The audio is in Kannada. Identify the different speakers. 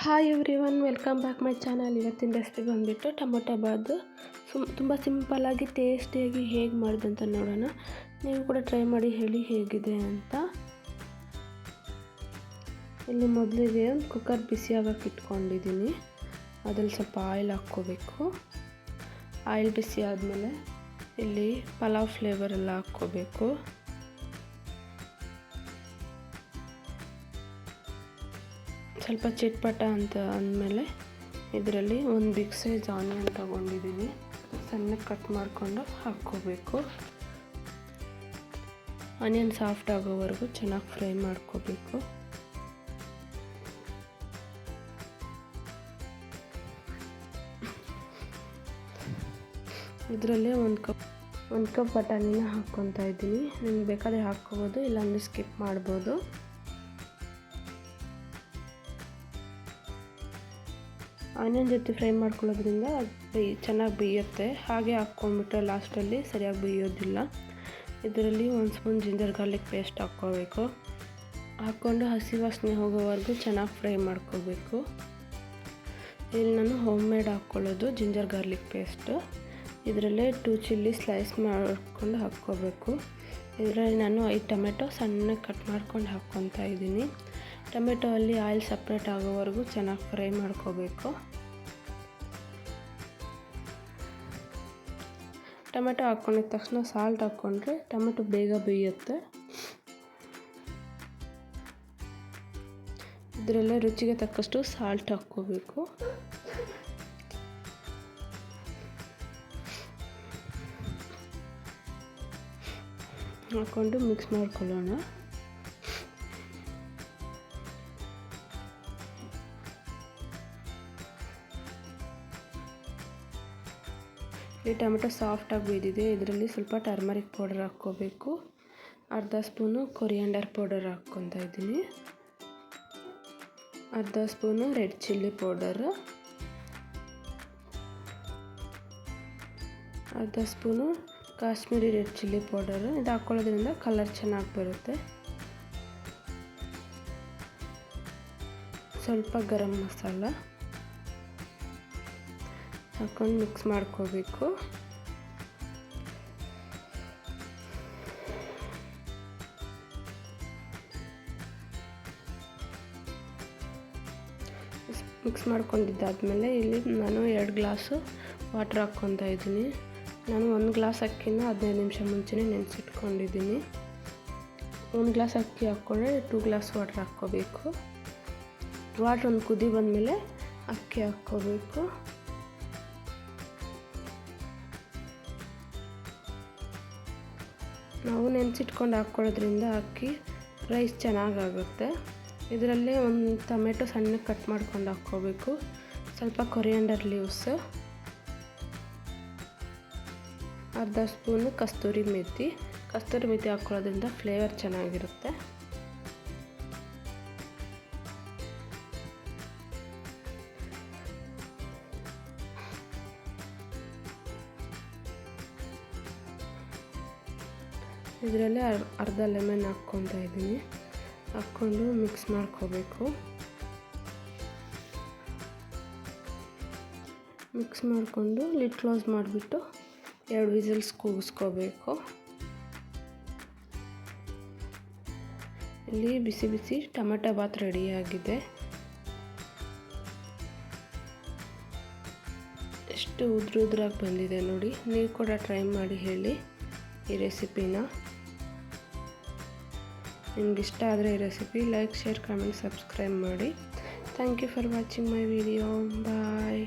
Speaker 1: Hi everyone, welcome back my channel. ಇವತ್ತಿನ ರೆಸಿಪಿ ಬಂದುಬಿಟ್ಟು ಟೊಮೊಟೊ ಬಾತು. ತುಂಬ ಸಿಂಪಲ್ಲಾಗಿ ಟೇಸ್ಟಿಯಾಗಿ ಹೇಗೆ ಮಾಡೋದಂತ ನೋಡೋಣ. ನೀವು ಕೂಡ ಟ್ರೈ ಮಾಡಿ ಹೇಳಿ ಹೇಗಿದೆ ಅಂತ. ಇಲ್ಲಿ ಮೊದಲಿಗೆ ಒಂದು ಕುಕ್ಕರ್ ಬಿಸಿಯಾಗಕ್ಕೆ ಇಟ್ಕೊಂಡಿದ್ದೀನಿ. ಅದ್ರಲ್ಲಿ ಸ್ವಲ್ಪ ಆಯಿಲ್ ಹಾಕ್ಕೋಬೇಕು. ಆಯಿಲ್ ಬಿಸಿ ಆದಮೇಲೆ ಇಲ್ಲಿ ಪಲಾವ್ ಫ್ಲೇವರ್ ಎಲ್ಲ ಹಾಕ್ಕೋಬೇಕು. ಸ್ವಲ್ಪ ಚಟ್ಪಟ ಅಂತ ಅಂದಮೇಲೆ ಇದರಲ್ಲಿ ಒಂದು ಬಿಗ್ ಸೈಜ್ ಆನಿಯನ್ ತೊಗೊಂಡಿದ್ದೀನಿ. ಸಣ್ಣಕ್ಕೆ ಕಟ್ ಮಾಡಿಕೊಂಡು ಹಾಕ್ಕೋಬೇಕು. ಆನಿಯನ್ ಸಾಫ್ಟ್ ಆಗೋವರೆಗೂ ಚೆನ್ನಾಗಿ ಫ್ರೈ ಮಾಡ್ಕೋಬೇಕು. ಇದರಲ್ಲೇ ಒಂದು ಕಪ್ ಬಟಾಣಿನ ಹಾಕ್ಕೊತಾ ಇದ್ದೀನಿ. ನಿಮ್ಗೆ ಬೇಕಾದರೆ ಹಾಕ್ಕೋಬೋದು, ಇಲ್ಲಾಂದರೆ ಸ್ಕಿಪ್ ಮಾಡ್ಬೋದು. ಆನಿಯನ್ ಜೊತೆ ಫ್ರೈ ಮಾಡ್ಕೊಳ್ಳೋದ್ರಿಂದ ಚೆನ್ನಾಗಿ ಬೇಯುತ್ತೆ. ಹಾಗೆ ಹಾಕ್ಕೊಂಡ್ಬಿಟ್ರೆ ಲಾಸ್ಟಲ್ಲಿ ಸರಿಯಾಗಿ ಬೇಯೋದಿಲ್ಲ. ಇದರಲ್ಲಿ ಒಂದು ಸ್ಪೂನ್ ಜಿಂಜರ್ ಗಾರ್ಲಿಕ್ ಪೇಸ್ಟ್ ಹಾಕ್ಕೋಬೇಕು. ಹಾಕ್ಕೊಂಡು ಹಸಿ ವಾಸನೆ ಹೋಗೋವರೆಗೂ ಚೆನ್ನಾಗಿ ಫ್ರೈ ಮಾಡ್ಕೋಬೇಕು. ಇಲ್ಲಿ ನಾನು ಹೋಮ್ ಮೇಡ್ ಹಾಕ್ಕೊಳ್ಳೋದು ಜಿಂಜರ್ ಗಾರ್ಲಿಕ್ ಪೇಸ್ಟು. ಇದರಲ್ಲೇ 2 ಚಿಲ್ಲಿ ಸ್ಲೈಸ್ ಮಾಡ್ಕೊಂಡು ಹಾಕ್ಕೋಬೇಕು. ಇದರಲ್ಲಿ ನಾನು 5 ಟೊಮೆಟೊ ಸಣ್ಣಗೆ ಕಟ್ ಮಾಡ್ಕೊಂಡು ಹಾಕ್ಕೊತಾ ಇದ್ದೀನಿ. ಟೊಮೆಟೊ ಅಲ್ಲಿ ಆಯಿಲ್ ಸಪ್ರೇಟ್ ಆಗೋವರೆಗೂ ಚೆನ್ನಾಗಿ ಫ್ರೈ ಮಾಡ್ಕೋಬೇಕು. ಟೊಮೆಟೊ ಹಾಕ್ಕೊಂಡಿದ ತಕ್ಷಣ ಸಾಲ್ಟ್ ಹಾಕ್ಕೊಂಡ್ರೆ ಟೊಮೆಟೊ ಬೇಗ ಬೇಯುತ್ತೆ. ಇದರಲ್ಲೇ ರುಚಿಗೆ ತಕ್ಕಷ್ಟು ಸಾಲ್ಟ್ ಹಾಕ್ಕೋಬೇಕು. ಹಾಕ್ಕೊಂಡು ಮಿಕ್ಸ್ ಮಾಡ್ಕೊಳ್ಳೋಣ. ಈ ಟೊಮೆಟೊ ಸಾಫ್ಟಾಗಿ ಬೇಯ್ದಿದೆ. ಇದರಲ್ಲಿ ಸ್ವಲ್ಪ ಟರ್ಮರಿಕ್ ಪೌಡರ್ ಹಾಕ್ಕೋಬೇಕು. ಅರ್ಧ ಸ್ಪೂನು ಕೊರಿಯಾಂಡರ್ ಪೌಡರ್ ಹಾಕ್ಕೊತಾ ಇದ್ದೀನಿ. ಅರ್ಧ ಸ್ಪೂನು ರೆಡ್ ಚಿಲ್ಲಿ ಪೌಡರ್, ಅರ್ಧ spoon Kashmiri red chilli powder. ಇದು ಹಾಕ್ಕೊಳ್ಳೋದ್ರಿಂದ ಕಲರ್ ಚೆನ್ನಾಗಿ ಬರುತ್ತೆ. ಸ್ವಲ್ಪ ಗರಂ ಮಸಾಲ ಹಾಕ್ಕೊಂಡು ಮಿಕ್ಸ್ ಮಾಡ್ಕೋಬೇಕು. ಮಿಕ್ಸ್ ಮಾಡ್ಕೊಂಡಿದ್ದಾದಮೇಲೆ ಇಲ್ಲಿ ನಾನು 2 ಗ್ಲಾಸು ವಾಟ್ರ್ ಹಾಕ್ಕೊತಾ ಇದ್ದೀನಿ. ನಾನು 1 ಗ್ಲಾಸ್ ಅಕ್ಕಿನ 15 ನಿಮಿಷ ಮುಂಚೆನೇ ನೆನೆಸಿಟ್ಕೊಂಡಿದ್ದೀನಿ. 1 ಗ್ಲಾಸ್ ಅಕ್ಕಿ ಹಾಕ್ಕೊಂಡ್ರೆ 2 ಗ್ಲಾಸ್ ವಾಟ್ರ್ ಹಾಕ್ಕೋಬೇಕು. ವಾಟ್ರ್ ಒಂದು ಕುದಿ ಬಂದಮೇಲೆ ಅಕ್ಕಿ ಹಾಕ್ಕೋಬೇಕು. ನಾವು ನೆನೆಸಿಟ್ಕೊಂಡು ಹಾಕ್ಕೊಳ್ಳೋದ್ರಿಂದ ಅಕ್ಕಿ ರೈಸ್ ಚೆನ್ನಾಗಾಗುತ್ತೆ. ಇದರಲ್ಲೇ ಒಂದು ಟೊಮೆಟೊ ಸಣ್ಣಗೆ ಕಟ್ ಮಾಡ್ಕೊಂಡು ಹಾಕ್ಕೋಬೇಕು. ಸ್ವಲ್ಪ ಕೊರಿಯಾಂಡರ್ ಲೀವ್ಸ್, ಅರ್ಧ ಸ್ಪೂನು ಕಸ್ತೂರಿ ಮೆಥಿ ಹಾಕ್ಕೊಳ್ಳೋದ್ರಿಂದ ಫ್ಲೇವರ್ ಚೆನ್ನಾಗಿರುತ್ತೆ. ಇದರಲ್ಲೇ ಅರ್ಧ ಲೆಮನ್ ಹಾಕ್ಕೊತಾ ಇದ್ದೀನಿ. ಹಾಕ್ಕೊಂಡು ಮಿಕ್ಸ್ ಮಾಡ್ಕೋಬೇಕು. ಮಿಕ್ಸ್ ಮಾಡಿಕೊಂಡು ಲಿಡ್ ಕ್ಲೋಸ್ ಮಾಡಿಬಿಟ್ಟು 2 ವಿಸಿಲ್ಸ್ ಕೂಗಿಸ್ಕೋಬೇಕು. ಇಲ್ಲಿ ಬಿಸಿ ಬಿಸಿ ಟೊಮೆಟೊ ಬಾತ್ ರೆಡಿಯಾಗಿದೆ. ಎಷ್ಟು ಉದ್ರಾಗಿ ಬಂದಿದೆ ನೋಡಿ. ನೀವು ಕೂಡ ಟ್ರೈ ಮಾಡಿ ಹೇಳಿ ಈ ರೆಸಿಪಿನ. ನಿಮ್ಗೆ ಇಷ್ಟ ಆದರೆ ಈ recipe like, share, comment, subscribe ಮಾಡಿ. Thank you for watching my video. Bye.